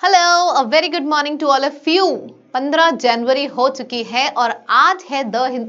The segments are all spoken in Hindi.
Hello, a very good morning to all of you. 15 जनवरी हो चुकी है और आज है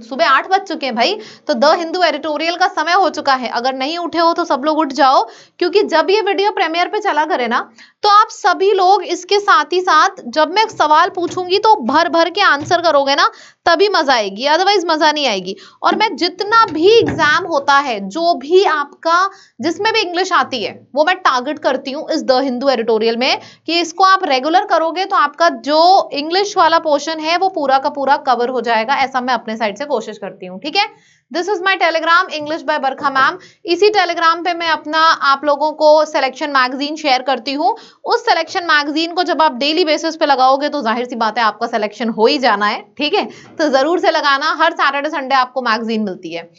सुबह 8 बज चुके हैं भाई। तो द हिंदू एडिटोरियल का समय हो चुका है। अगर नहीं उठे हो तो सब लोग उठ जाओ, क्योंकि जब ये वीडियो प्रीमियर पे चला करे ना, तो आप सभी लोग इसके साथ ही साथ जब मैं सवाल पूछूंगी तो भर भर के आंसर करोगे ना, तभी मजा आएगी, अदरवाइज मजा नहीं आएगी। और मैं जितना भी एग्जाम होता है, जो भी आपका जिसमें भी इंग्लिश आती है, वो मैं टारगेट करती हूँ इस द हिंदू एडिटोरियल में कि इसको आप रेगुलर करोगे तो आपका जो इंग्लिश वाला पोर्शन है वो पूरा का पूरा कवर हो जाएगा। ऐसा मैं अपने साइड से कोशिश करती हूँ, ठीक है। This is my Telegram English by Barkha ma'am. इसी टेलीग्राम पे मैं अपना आप लोगों को सिलेक्शन मैगजीन शेयर करती हूँ। उस सिलेक्शन मैगजीन को जब आप डेली बेसिस पे लगाओगे तो जाहिर सी बात है आपका सिलेक्शन हो ही जाना है, ठीक है। तो जरूर से लगाना, हर सैटरडे संडे आपको मैगजीन मिलती है।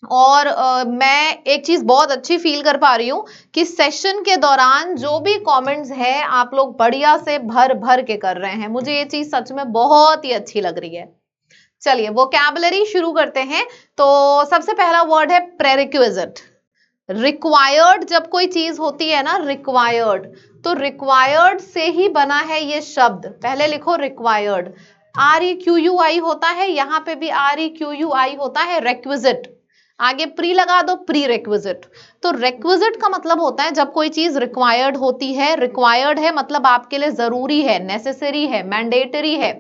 और मैं एक चीज बहुत अच्छी फील कर पा रही हूँ कि सेशन के दौरान जो भी कमेंट्स है आप लोग बढ़िया से भर भर के कर रहे हैं। मुझे ये चीज सच में बहुत ही अच्छी लग रही है। चलिए वोकैबुलरी शुरू करते हैं। तो सबसे पहला वर्ड है प्रेरिक्विजिट। रिक्वायर्ड जब कोई चीज होती है ना, रिक्वायर्ड, तो रिक्वायर्ड से ही बना है ये शब्द। पहले लिखो रिक्वायर्ड, REQUI होता है, यहाँ पे भी REQUI होता है। रेक्विजिट, आगे प्री लगा दो, प्री रेक्विजिट। तो रेक्विजिट का मतलब होता है जब कोई चीज रिक्वायर्ड होती है। रिक्वायर्ड है मतलब आपके लिए जरूरी है, नेसेसरी है, मैंडेटरी है।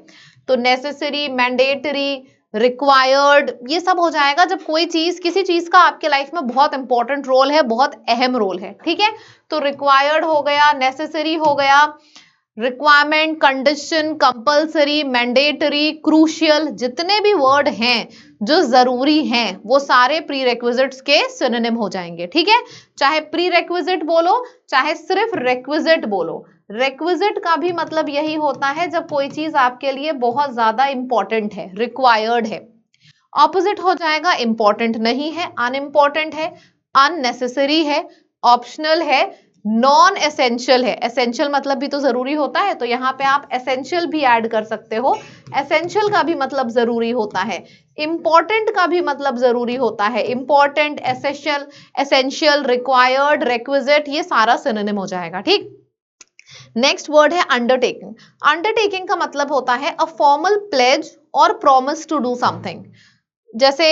तो नेसेसरी, मैंडेटरी, रिक्वायर्ड, ये सब हो जाएगा जब कोई चीज, किसी चीज का आपके लाइफ में बहुत इंपॉर्टेंट रोल है, बहुत अहम रोल है, ठीक है। तो रिक्वायर्ड हो गया, नेसेसरी हो गया, requirement, condition, compulsory, mandatory, crucial, जितने भी वर्ड हैं जो जरूरी हैं वो सारे प्री रेक्विजिट्स के सिनोनिम हो जाएंगे, ठीक है। चाहे प्री रेक्विजिट बोलो चाहे सिर्फ रेक्विजिट बोलो, रेक्विजिट का भी मतलब यही होता है जब कोई चीज आपके लिए बहुत ज्यादा इंपॉर्टेंट है, रिक्वायर्ड है। ऑपोजिट हो जाएगा इंपॉर्टेंट नहीं है, अनइम्पॉर्टेंट है, अननेसेसरी है, ऑप्शनल है, नॉन एसेंशियल है। एसेंशियल मतलब भी तो जरूरी होता है, तो यहाँ पे आप एसेंशियल भी ऐड कर सकते हो। एसेंशियल का भी मतलब जरूरी होता है, इंपॉर्टेंट का भी मतलब जरूरी होता है। Important, essential, essential, required, requisite, ये सारा सिनोनिम हो जाएगा, ठीक। नेक्स्ट वर्ड है अंडरटेकिंग। अंडरटेकिंग का मतलब होता है अ फॉर्मल प्लेज और प्रॉमिस टू डू समथिंग। जैसे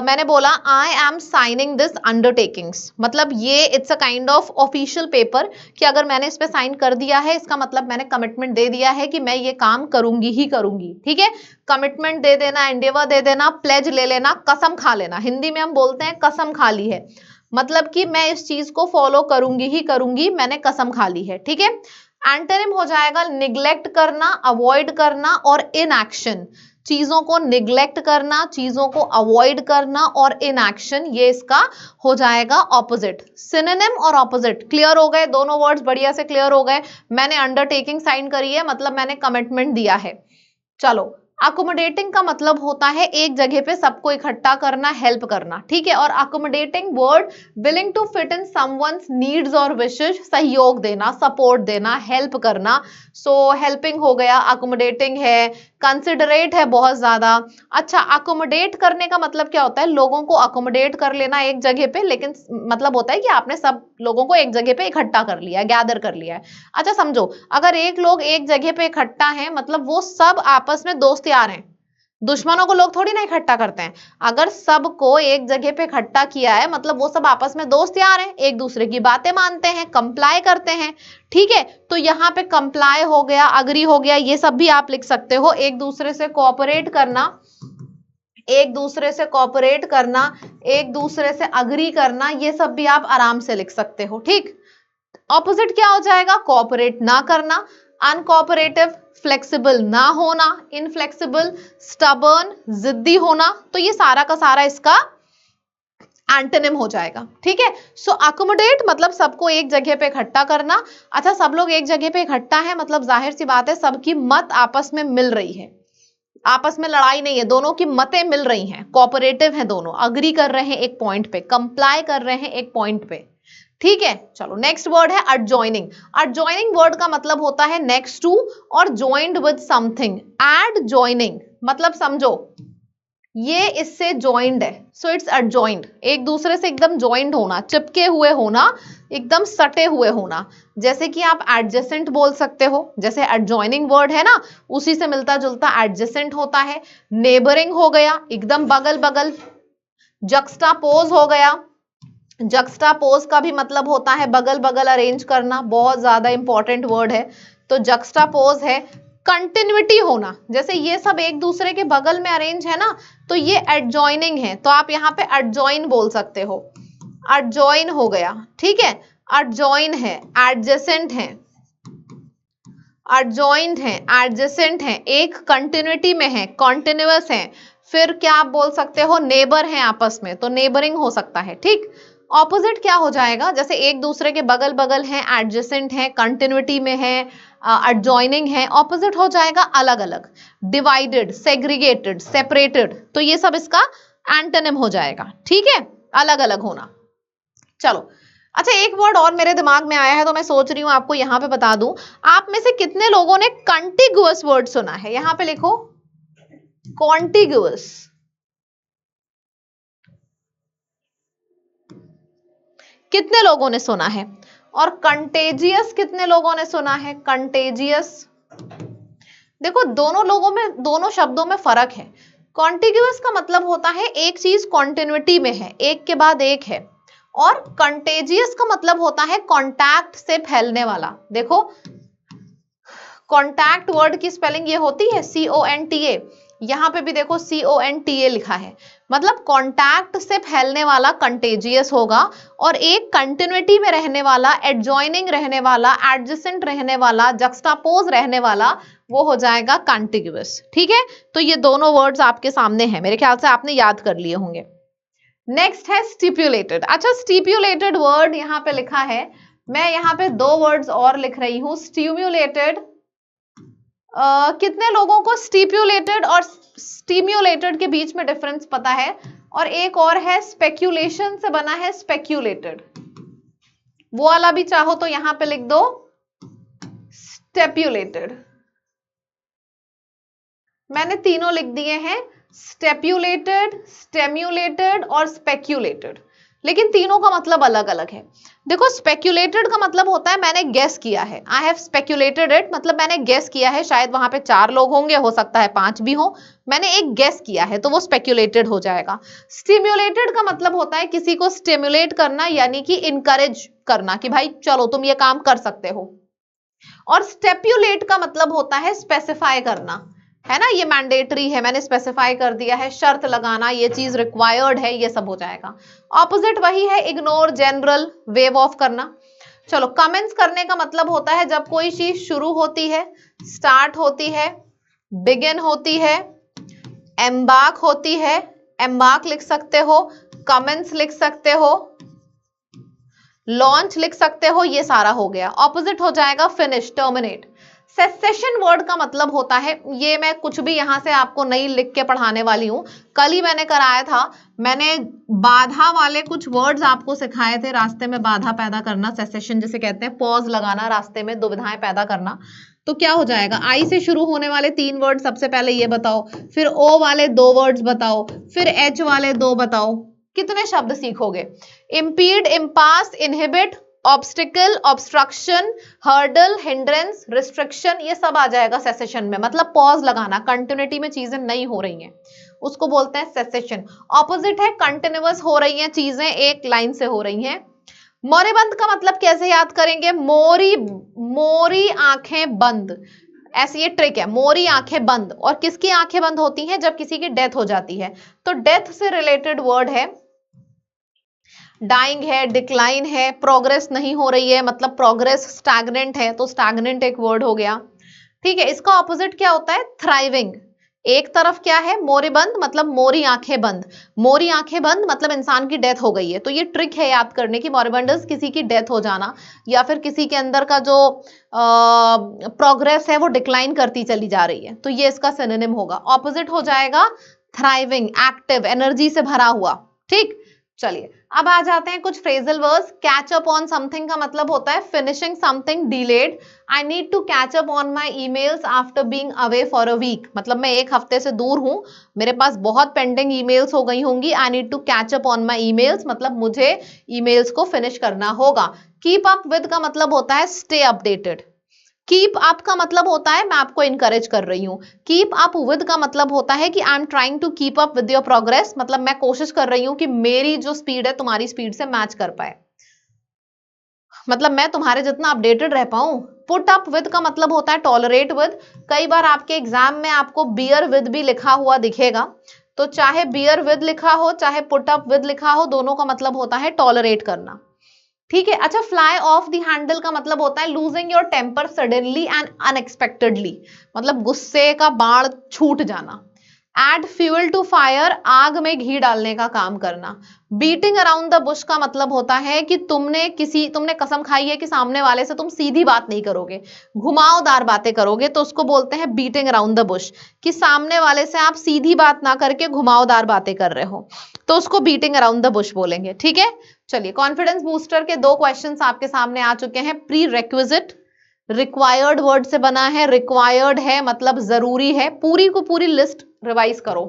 मैंने बोला I am signing this undertakings, मतलब ये it's a kind of official paper कि अगर मैंने इस पे साइन कर दिया है इसका मतलब मैंने कमिटमेंट दे दिया है कि मैं ये काम करूंगी ही करूंगी, ठीक है। कमिटमेंट दे देना, एंडेवर दे देना, प्लेज ले लेना, कसम खा लेना। हिंदी में हम बोलते हैं कसम खा ली है, मतलब कि मैं इस चीज को फॉलो करूंगी ही करूंगी, मैंने कसम खा ली है, ठीक है। एंटोनिम हो जाएगा निग्लेक्ट करना, अवॉइड करना और इनएक्शन। चीजों को निग्लेक्ट करना, चीजों को अवॉइड करना और इनएक्शन, ये इसका हो जाएगा ऑपोजिट। सिनोनिम और ऑपोजिट क्लियर हो गए, दोनों वर्ड्स बढ़िया से क्लियर हो गए। मैंने अंडरटेकिंग साइन करी है मतलब मैंने कमिटमेंट दिया है। चलो, अकोमोडेटिंग का मतलब होता है एक जगह पे सबको इकट्ठा करना, हेल्प करना, ठीक है। और accommodating word willing to fit in someone's needs और विशेस, सहयोग देना, सपोर्ट देना, हेल्प करना। सो हेल्पिंग हो गया, अकोमोडेटिंग है, कंसिडरेट है बहुत ज्यादा। अच्छा, अकोमोडेट करने का मतलब क्या होता है? लोगों को अकोमोडेट कर लेना एक जगह पे, लेकिन मतलब होता है कि आपने सब लोगों को एक जगह पे इकट्ठा कर लिया, गैदर कर लिया है। अच्छा समझो, अगर एक लोग एक जगह पे इकट्ठा है मतलब वो सब आपस में दोस्त यार हैं। दुश्मनों को लोग थोड़ी ना इकट्ठा करते हैं। अगर सबको एक जगह पे इकट्ठा किया है मतलब वो सब आपस में दोस्त यार हैं, एक दूसरे की बातें मानते हैं, कंप्लाई करते हैं, ठीक है। तो यहाँ पे कंप्लाई हो गया, अग्री हो गया, ये सब भी आप लिख सकते हो। एक दूसरे से कोऑपरेट करना, एक दूसरे से कोऑपरेट करना, एक दूसरे से अग्री करना, ये सब भी आप आराम से लिख सकते हो, ठीक। ऑपोजिट क्या हो जाएगा? कोऑपरेट ना करना, अनकोऑपरेटिव, फ्लेक्सिबल ना होना, इनफ्लेक्सिबल, स्टबर्न, जिद्दी होना। तो ये सारा का सारा इसका एंटोनिम हो जाएगा, ठीक है। सो अकोमोडेट मतलब सबको एक जगह पे इकट्ठा करना। अच्छा, सब लोग एक जगह पे इकट्ठा है मतलब जाहिर सी बात है सबकी मत आपस में मिल रही है, आपस में लड़ाई नहीं है, दोनों की मतें मिल रही हैं, कोऑपरेटिव हैं दोनों, अग्री कर रहे हैं एक पॉइंट पे, कंप्लाई कर रहे हैं एक पॉइंट पे, ठीक है। चलो नेक्स्ट वर्ड है adjoining। adjoining वर्ड का मतलब होता है नेक्स्ट टू और joined with something। adjoining मतलब समझो ये इससे ज्वाइंट है, सो इट्स एडजॉइंट, एक दूसरे से एकदम ज्वाइंट होना, चिपके हुए होना, एकदम सटे हुए होना। जैसे कि आप एडजेसेंट बोल सकते हो, जैसे एडजॉइनिंग वर्ड है ना, उसी से मिलता जुलता एडजेसेंट होता है। नेबरिंग हो गया, एकदम बगल बगल। जक्स्टापोज हो गया, जक्स्टापोज का भी मतलब होता है बगल बगल अरेंज करना, बहुत ज्यादा इंपॉर्टेंट वर्ड है, तो जक्स्टापोज है। कंटिन्यूटी होना, जैसे ये सब एक दूसरे के बगल में अरेंज है ना, तो ये एडजॉइनिंग है, तो आप यहाँ पे एडजॉइन बोल सकते हो, एडजॉइन हो गया, ठीक है। एडजॉइन है, एडजेसेंट है, एडजॉइंट है, एडजेसेंट है, एक कंटिन्यूटी में है, कॉन्टिन्यूअस है। फिर क्या आप बोल सकते हो, नेबर है आपस में, तो नेबरिंग हो सकता है, ठीक। ऑपोजिट क्या हो जाएगा, जैसे एक दूसरे के बगल बगल है, एडजेसेंट है, कंटिन्यूटी में है, एडजॉइनिंग है, ऑपोजिट हो जाएगा अलग अलग, डिवाइडेड, सेग्रीगेटेड, सेपरेटेड, तो ये सब इसका एंटोनिम हो जाएगा, ठीक है, अलग अलग होना। चलो, अच्छा एक वर्ड और मेरे दिमाग में आया है, तो मैं सोच रही हूं आपको यहां पे बता दूं। आप में से कितने लोगों ने कंटिगुअस वर्ड सुना है, यहां पे लिखो कॉन्टिगुअस। कितने लोगों ने सुना है? और कंटेजियस कितने लोगों ने सुना है? कंटेजियस, देखो दोनों लोगों में, दोनों शब्दों में फर्क है। कॉन्टिग्यूअस का मतलब होता है एक चीज कॉन्टिन्यूटी में है, एक के बाद एक है, और कंटेजियस का मतलब होता है कॉन्टैक्ट से फैलने वाला। देखो कॉन्टैक्ट वर्ड की स्पेलिंग ये होती है CONTA, यहां पे भी देखो CONTA लिखा है, मतलब कॉन्टैक्ट से फैलने वाला कंटेजियस होगा, और एक कंटिन्यूटी में रहने वाला, एडजॉइनिंग रहने वाला, एडजेसेंट रहने वाला, जक्स्टापोज रहने वाला, वो हो जाएगा कॉन्टिग्यूअस, ठीक है। तो ये दोनों वर्ड्स आपके सामने हैं, मेरे ख्याल से आपने याद कर लिए होंगे। नेक्स्ट है स्टिपुलेटेड। अच्छा स्टिपुलेटेड वर्ड यहाँ पे लिखा है, मैं यहाँ पे दो वर्ड्स और लिख रही हूँ, स्टिम्युलेटेड। कितने लोगों को स्टिपुलेटेड और स्टिम्युलेटेड के बीच में डिफरेंस पता है? और एक और है स्पेक्यूलेशन से बना है स्पेक्यूलेटेड, वो वाला भी चाहो तो यहां पे लिख दो स्टेप्युलेटेड। मैंने तीनों लिख दिए हैं, स्टेप्युलेटेड, स्टेम्युलेटेड और स्पेक्यूलेटेड, लेकिन तीनों का मतलब अलग अलग है। देखो स्पेक्यूलेटेड का मतलब होता है मैंने गेस किया है, आई हैव स्पेक्यूलेटेड इट, मतलब मैंने गेस किया है, शायद वहां पे 4 लोग होंगे, हो सकता है 5 भी हो, मैंने एक गेस किया है, तो वो स्पेक्यूलेटेड हो जाएगा। स्टिम्युलेटेड का मतलब होता है किसी को स्टिम्युलेट करना, यानी कि इनकरेज करना, कि भाई चलो तुम ये काम कर सकते हो। और स्टेप्युलेट का मतलब होता है स्पेसिफाई करना, है ना, ये मैंडेटरी है, मैंने स्पेसिफाई कर दिया है, शर्त लगाना, ये चीज रिक्वायर्ड है, ये सब हो जाएगा। ऑपोजिट वही है, इग्नोर, जनरल, वेव ऑफ करना। चलो कमेंट्स करने का मतलब होता है जब कोई चीज शुरू होती है, स्टार्ट होती है, बिगिन होती है, एम्बार्क होती है, एम्बार्क लिख सकते हो, कमेंट्स लिख सकते हो, लॉन्च लिख सकते हो, ये सारा हो गया। ऑपोजिट हो जाएगा फिनिश, टर्मिनेट। सेसेशन वर्ड का मतलब होता है, ये मैं कुछ भी यहां से आपको नहीं लिख के पढ़ाने वाली हूं, कल ही मैंने कराया था, मैंने बाधा वाले कुछ वर्ड्स आपको सिखाए थे, रास्ते में बाधा पैदा करना, सेसेशन जिसे कहते हैं, पॉज लगाना, रास्ते में दुविधाएं पैदा करना। तो क्या हो जाएगा, आई से शुरू होने वाले 3 वर्ड सबसे पहले ये बताओ, फिर ओ वाले 2 वर्ड्स बताओ, फिर एच वाले 2 बताओ, कितने शब्द सीखोगे? impede, impasse, inhibit, obstacle, obstruction, hurdle, hindrance, restriction, ये सब आ जाएगा सेसेशन में, मतलब पॉज लगाना, कंटिन्यूटी में चीजें नहीं हो रही हैं, उसको बोलते हैं सेसेशन। ऑपोजिट है कंटिन्यूअस हो रही हैं चीजें, एक लाइन से हो रही हैं। मोरीबंद का मतलब कैसे याद करेंगे? मोरी, मोरी आंखें बंद, ऐसी ये ट्रिक है, मोरी आंखें बंद। और किसकी आंखें बंद होती हैं? जब किसी की डेथ हो जाती है, तो डेथ से रिलेटेड वर्ड है, डाइंग है, डिक्लाइन है, प्रोग्रेस नहीं हो रही है, मतलब प्रोग्रेस स्टैग्नेंट है, तो स्टैग्नेंट एक वर्ड हो गया, ठीक है। इसका ऑपोजिट क्या होता है? थ्राइविंग। एक तरफ क्या है? मोरीबंद, मतलब मोरी आंखें बंद, मोरी आंखें बंद मतलब इंसान की डेथ हो गई है, तो ये ट्रिक है याद करने की, मोरिबंडस किसी की डेथ हो जाना, या फिर किसी के अंदर का जो प्रोग्रेस है वो डिक्लाइन करती चली जा रही है, तो ये इसका सिनोनिम होगा। ऑपोजिट हो जाएगा थ्राइविंग, एक्टिव, एनर्जी से भरा हुआ, ठीक। चलिए अब आ जाते हैं कुछ phrasal words. Catch up on something का मतलब होता है finishing something delayed. I need to catch up on my emails after being away for a week, मतलब मैं एक हफ्ते से दूर हूं, मेरे पास बहुत पेंडिंग ईमेल्स हो गई होंगी। I need to catch up on my emails, मतलब मुझे ईमेल्स को फिनिश करना होगा। कीप अप विद का मतलब होता है स्टे अपडेटेड। कीप अप का मतलब होता है मैं आपको इंकरेज कर रही हूं। कीप अप विद का मतलब होता है कि I am trying to keep up with your progress, मतलब मैं कोशिश कर रही हूं कि मेरी जो स्पीड है तुम्हारी स्पीड से मैच कर पाए, मतलब मैं तुम्हारे जितना अपडेटेड रह पाऊं। पुट अप विद का मतलब होता है टॉलरेट विद। कई बार आपके एग्जाम में आपको बियर विद भी लिखा हुआ दिखेगा, तो चाहे बियर विद लिखा हो चाहे पुट अप विद लिखा हो, दोनों का मतलब होता है टॉलरेट करना। ठीक है। अच्छा, फ्लाई ऑफ द हैंडल का मतलब होता है losing your temper suddenly and unexpectedly, मतलब गुस्से का बाण छूट जाना। एड फ्यूल टू फायर, आग में घी डालने का काम करना। बीटिंग अराउंड द बुश का मतलब होता है कि तुमने कसम खाई है कि सामने वाले से तुम सीधी बात नहीं करोगे, घुमावदार बातें करोगे, तो उसको बोलते हैं बीटिंग अराउंड द बुश, कि सामने वाले से आप सीधी बात ना करके घुमावदार बातें कर रहे हो, तो उसको बीटिंग अराउंड द बुश बोलेंगे। ठीक है। चलिए, कॉन्फिडेंस बूस्टर के 2 क्वेश्चंस आपके सामने आ चुके हैं। प्री रेक्विजिट रिक्वायर्ड वर्ड से बना है, रिक्वायर्ड है मतलब जरूरी है। पूरी को पूरी लिस्ट रिवाइज करो।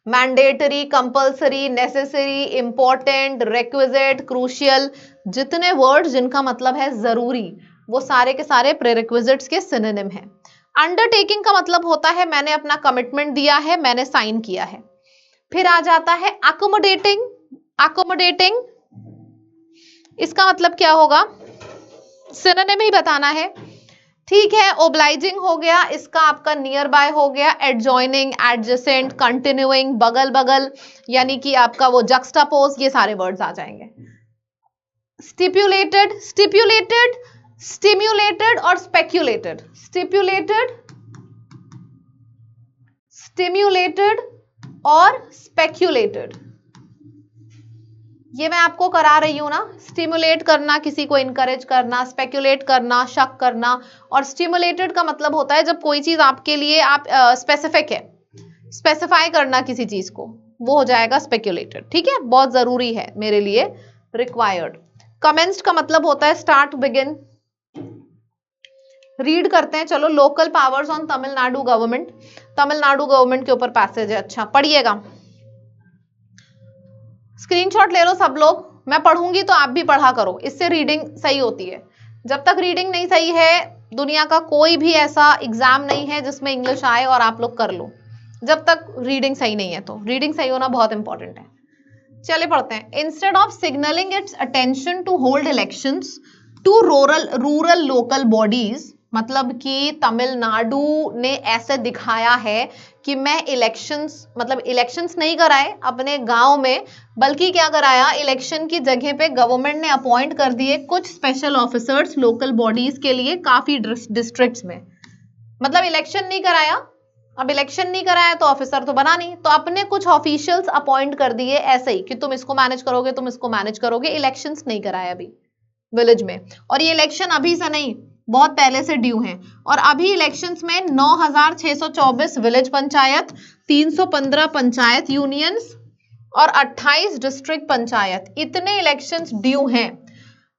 Mandatory, compulsory, necessary, important, requisite, crucial, जितने वर्ड जिनका मतलब है जरूरी, वो सारे के सारे प्रीरिक्विजिट्स के सिनोनिम हैं। अंडरटेकिंग का मतलब होता है मैंने अपना कमिटमेंट दिया है, मैंने साइन किया है। फिर आ जाता है अकोमोडेटिंग। अकोमोडेटिंग इसका मतलब क्या होगा, सिनोनिम ही बताना है। ठीक है। ओब्लाइजिंग हो गया, इसका आपका नियर बाय हो गया। एडजॉइनिंग, एडजेसेंट, कंटिन्यूइंग, बगल बगल, यानी कि आपका वो जक्सटापोज, ये सारे वर्ड्स आ जाएंगे। स्टिपुलेटेड, स्टिपुलेटेड, स्टिम्युलेटेड और स्पेक्युलेटेड। स्टिपुलेटेड, स्टिम्युलेटेड और स्पेक्युलेटेड, ये मैं आपको करा रही हूं ना। स्टिमुलेट करना, किसी को इनकरेज करना, स्पेक्युलेट करना, शक करना। और स्टिमुलेटेड का मतलब होता है जब कोई चीज आपके लिए आप स्पेसिफिक है, स्पेसिफाई करना किसी चीज को, वो हो जाएगा स्पेक्युलेटेड। ठीक है, बहुत जरूरी है मेरे लिए। रिक्वायर्ड। कमेंस्ड का मतलब होता है स्टार्ट, बिगिन। रीड करते हैं, चलो। Local powers on Tamil Nadu government, Tamil Nadu government के ऊपर पैसेज है। अच्छा, पढ़िएगा, स्क्रीनशॉट ले लो सब लोग। मैं पढ़ूंगी तो आप भी पढ़ा करो, इससे रीडिंग सही होती है। जब तक रीडिंग नहीं सही है, दुनिया का कोई भी ऐसा एग्जाम नहीं है जिसमें इंग्लिश आए और आप लोग कर लो, जब तक रीडिंग सही नहीं है। तो रीडिंग सही होना बहुत इंपॉर्टेंट है। चलिए पढ़ते हैं। Instead of signalling its attention to hold elections to rural local bodies, मतलब कि तमिलनाडु ने ऐसे दिखाया है कि मैं इलेक्शंस, मतलब इलेक्शंस नहीं कराए अपने गांव में, बल्कि क्या कराया, इलेक्शन की जगह पे गवर्नमेंट ने अपॉइंट कर दिए कुछ स्पेशल ऑफिसर्स लोकल बॉडीज के लिए काफी डिस्ट्रिक्ट्स में। मतलब इलेक्शन नहीं कराया, अब इलेक्शन नहीं कराया तो ऑफिसर तो बना नहीं, तो अपने कुछ ऑफिशियल्स अपॉइंट कर दिए ऐसे ही कि तुम इसको मैनेज करोगे, तुम इसको मैनेज करोगे। इलेक्शंस नहीं कराया अभी विलेज में, और ये इलेक्शन अभी से नहीं, बहुत पहले से ड्यू हैं। और अभी इलेक्शंस में 9624 विलेज पंचायत, 315 पंचायत यूनियंस और 28 डिस्ट्रिक्ट पंचायत, इतने इलेक्शंस ड्यू हैं।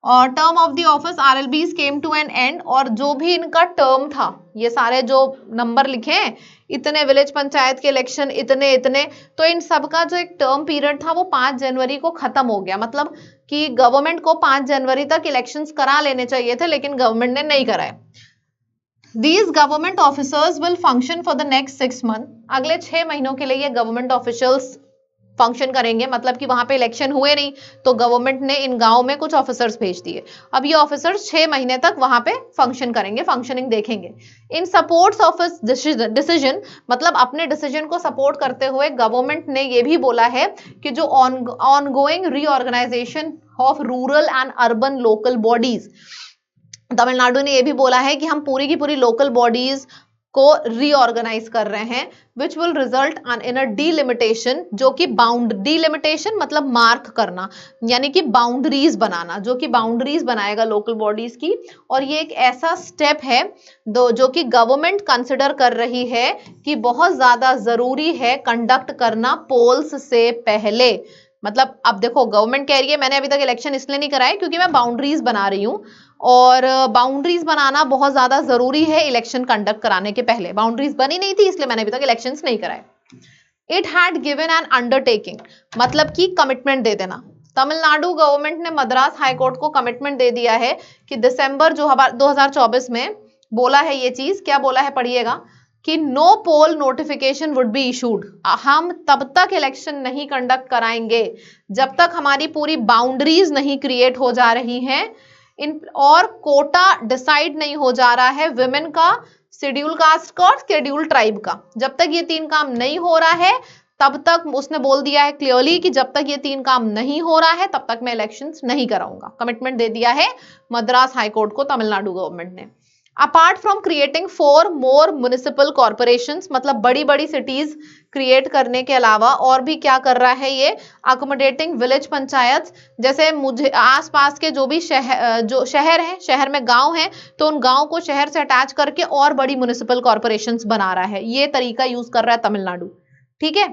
और term of the office RLBs came to an end, और जो भी इनका टर्म था, ये सारे जो नंबर लिखे हैं, इतने विलेज पंचायत के इलेक्शन, इतने इतने, तो इन सब का जो एक टर्म पीरियड था वो 5 जनवरी को खत्म हो गया। मतलब कि गवर्नमेंट को 5 जनवरी तक इलेक्शंस करा लेने चाहिए थे, लेकिन गवर्नमेंट ने नहीं कराए। These government officers will function for the next 6 months. अगले 6 महीनों के लिए ये गवर्नमेंट ऑफिशियल्स फंक्शन करेंगे, मतलब कि वहां पे इलेक्शन हुए नहीं तो गवर्नमेंट ने इन गांव में कुछ ऑफिसर्स भेज दिए। अब ये ऑफिसर्स 6 महीने तक वहां पे फंक्शन करेंगे, फंक्शनिंग देखेंगे। इन सपोर्ट्स ऑफ डिसीजन, मतलब अपने डिसीजन को सपोर्ट करते हुए गवर्नमेंट ने ये भी बोला है कि जो ongoing reorganisation of rural and urban local bodies, Tamil Nadu ने यह भी बोला है कि हम पूरी की पूरी लोकल बॉडीज को रीऑर्गेनाइज कर रहे हैं, which will result in a delimitation, जो कि डीलिमिटेशन मतलब मार्क करना, यानी कि बाउंड्रीज बनाना, जो कि बाउंड्रीज बनाएगा लोकल बॉडीज की। और ये एक ऐसा स्टेप है जो कि गवर्नमेंट कंसिडर कर रही है कि बहुत ज्यादा जरूरी है कंडक्ट करना पोल्स से पहले। मतलब अब देखो गवर्नमेंट कह रही है मैंने अभी तक इलेक्शन इसलिए नहीं कराए क्योंकि मैं बाउंड्रीज बना रही हूँ, और बाउंड्रीज बनाना बहुत ज्यादा जरूरी है इलेक्शन कंडक्ट कराने के पहले। बाउंड्रीज बनी नहीं थी इसलिए मैंने अभी तक इलेक्शंस नहीं कराए। It had given an undertaking, मतलब कि कमिटमेंट दे देना। तमिलनाडु गवर्नमेंट ने मद्रास हाईकोर्ट को कमिटमेंट दे दिया है कि दिसंबर जो 2024 में बोला है ये चीज, क्या बोला है पढ़िएगा, कि no poll notification would be issued. हम तब तक इलेक्शन नहीं कंडक्ट कराएंगे जब तक हमारी पूरी बाउंड्रीज नहीं क्रिएट हो जा रही हैं इन, और कोटा डिसाइड नहीं हो जा रहा है विमेन का, शेड्यूल कास्ट का और शेड्यूल ट्राइब का। जब तक ये 3 काम नहीं हो रहा है तब तक उसने बोल दिया है क्लियरली कि जब तक ये 3 काम नहीं हो रहा है तब तक मैं इलेक्शंस नहीं कराऊंगा। कमिटमेंट दे दिया है मद्रास हाईकोर्ट को तमिलनाडु गवर्नमेंट ने। Apart from creating 4 more municipal corporations, मतलब बड़ी बड़ी सिटीज क्रिएट करने के अलावा और भी क्या कर रहा है ये, अकोमोडेटिंग विलेज पंचायत, जैसे मुझे आसपास के जो भी शहर हैं, शहर में गांव हैं तो उन गांव को शहर से अटैच करके और बड़ी म्युनिसिपल कॉर्पोरेशंस बना रहा है। ये तरीका यूज कर रहा है तमिलनाडु, ठीक है।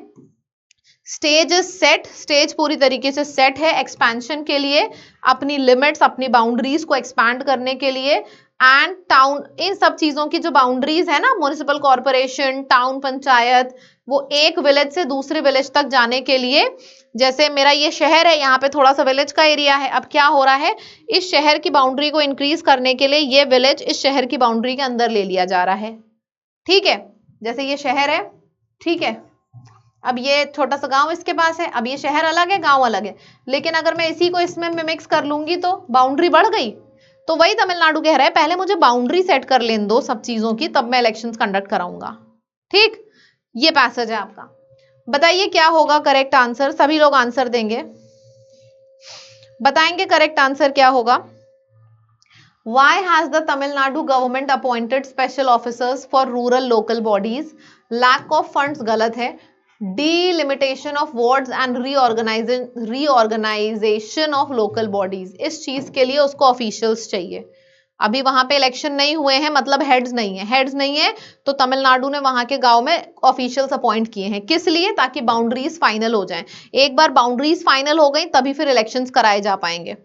स्टेज इज सेट, स्टेज पूरी तरीके से सेट है एक्सपेंशन के लिए, अपनी लिमिट्स अपनी बाउंड्रीज को एक्सपैंड करने के लिए। एंड टाउन, इन सब चीजों की जो बाउंड्रीज है ना, म्युनिसिपल कॉर्पोरेशन, टाउन पंचायत, वो एक विलेज से दूसरे विलेज तक जाने के लिए, जैसे मेरा ये शहर है यहाँ पे थोड़ा सा विलेज का एरिया है, अब क्या हो रहा है इस शहर की बाउंड्री को इंक्रीज करने के लिए ये विलेज इस शहर की बाउंड्री के अंदर ले लिया जा रहा है, ठीक है। जैसे ये शहर है, ठीक है, अब ये छोटा सा गांव इसके पास है, अब ये शहर अलग है गांव अलग है, लेकिन अगर मैं इसी को इसमें मिक्स कर लूंगी तो बाउंड्री बढ़ गई। तो वही तमिलनाडु कह रहा है पहले मुझे बाउंड्री सेट कर लेने दो सब चीजों की, तब मैं इलेक्शंस कंडक्ट कराऊंगा, ठीक। ये पैसेज है आपका। बताइए क्या होगा करेक्ट आंसर, सभी लोग आंसर देंगे, बताएंगे करेक्ट आंसर क्या होगा। Why has the Tamil Nadu government appointed special officers for rural local bodies? Lack of funds गलत है। Delimitation of wards and reorganization of local bodies, इस चीज के लिए उसको ऑफिशियल्स चाहिए। अभी वहां पे इलेक्शन नहीं हुए हैं, मतलब हेड्स नहीं है, हेड्स नहीं है तो तमिलनाडु ने वहां के गांव में ऑफिशियल्स अपॉइंट किए हैं, किस लिए, ताकि बाउंड्रीज फाइनल हो जाएं। एक बार बाउंड्रीज फाइनल हो गई तभी फिर इलेक्शंस कराए जा पाएंगे।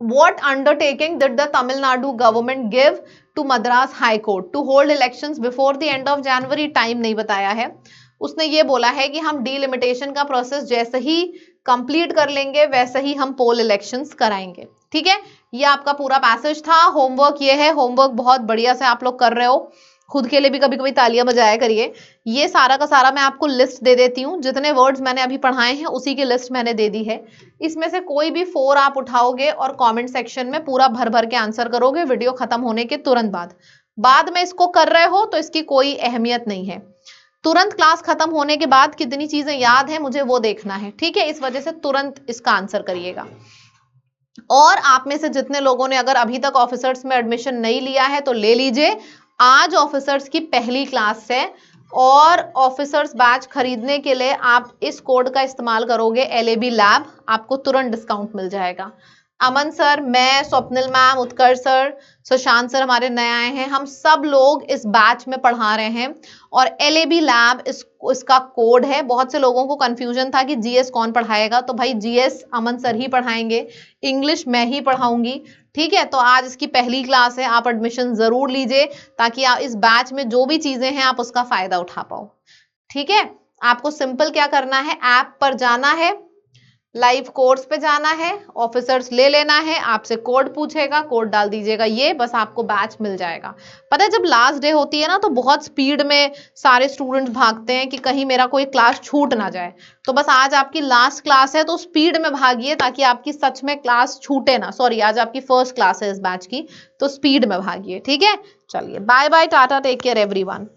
What undertaking did the Tamil Nadu government give to Madras High Court to hold elections before the end of January? Time नहीं बताया है। उसने ये बोला है कि हम डीलिमिटेशन का प्रोसेस जैसे ही कंप्लीट कर लेंगे वैसे ही हम पोल इलेक्शंस कराएंगे, ठीक है। ये आपका पूरा पैसेज था। होमवर्क ये है, होमवर्क बहुत बढ़िया से आप लोग कर रहे हो, खुद के लिए भी कभी कभी तालियां बजाया करिए। ये सारा का सारा मैं आपको लिस्ट दे देती हूँ, जितने वर्ड्स मैंने अभी पढ़ाए हैं उसी की लिस्ट मैंने दे दी है। इसमें से कोई भी 4 आप उठाओगे और कमेंट सेक्शन में पूरा भर भर के आंसर करोगे वीडियो खत्म होने के तुरंत बाद में इसको कर रहे हो तो इसकी कोई अहमियत नहीं है। तुरंत क्लास खत्म होने के बाद कितनी चीजें याद है मुझे वो देखना है, ठीक है। इस वजह से तुरंत इसका आंसर करिएगा। और आप में से जितने लोगों ने अगर अभी तक ऑफिसर्स में एडमिशन नहीं लिया है तो ले लीजिए, आज ऑफिसर्स की पहली क्लास है और ऑफिसर्स बैच खरीदने के लिए आप इस कोड का इस्तेमाल करोगे LAB लैब, आपको तुरंत डिस्काउंट मिल जाएगा। अमन सर, मैं, स्वप्निल मैम, उत्कर्ष सर, सुशांत सर हमारे नए आए हैं, हम सब लोग इस बैच में पढ़ा रहे हैं और LAB लैब इसका कोड है। बहुत से लोगों को कंफ्यूजन था कि GS कौन पढ़ाएगा, तो भाई GS अमन सर ही पढ़ाएंगे, इंग्लिश मैं ही पढ़ाऊंगी, ठीक है। तो आज इसकी पहली क्लास है, आप एडमिशन जरूर लीजिए ताकि आप इस बैच में जो भी चीजें हैं आप उसका फायदा उठा पाओ, ठीक है। आपको सिंपल क्या करना है, ऐप पर जाना है, लाइव कोर्स पे जाना है, ऑफिसर्स ले लेना है, आपसे कोड पूछेगा, कोड डाल दीजिएगा, ये बस आपको बैच मिल जाएगा। पता है जब लास्ट डे होती है ना तो बहुत स्पीड में सारे स्टूडेंट्स भागते हैं कि कहीं मेरा कोई क्लास छूट ना जाए, तो बस आज आपकी लास्ट क्लास है तो स्पीड में भागिए ताकि आपकी सच में क्लास छूटे ना। सॉरी, आज आपकी फर्स्ट क्लास है इस बैच की, तो स्पीड में भागिए, ठीक है। चलिए bye bye, tata, take care everyone.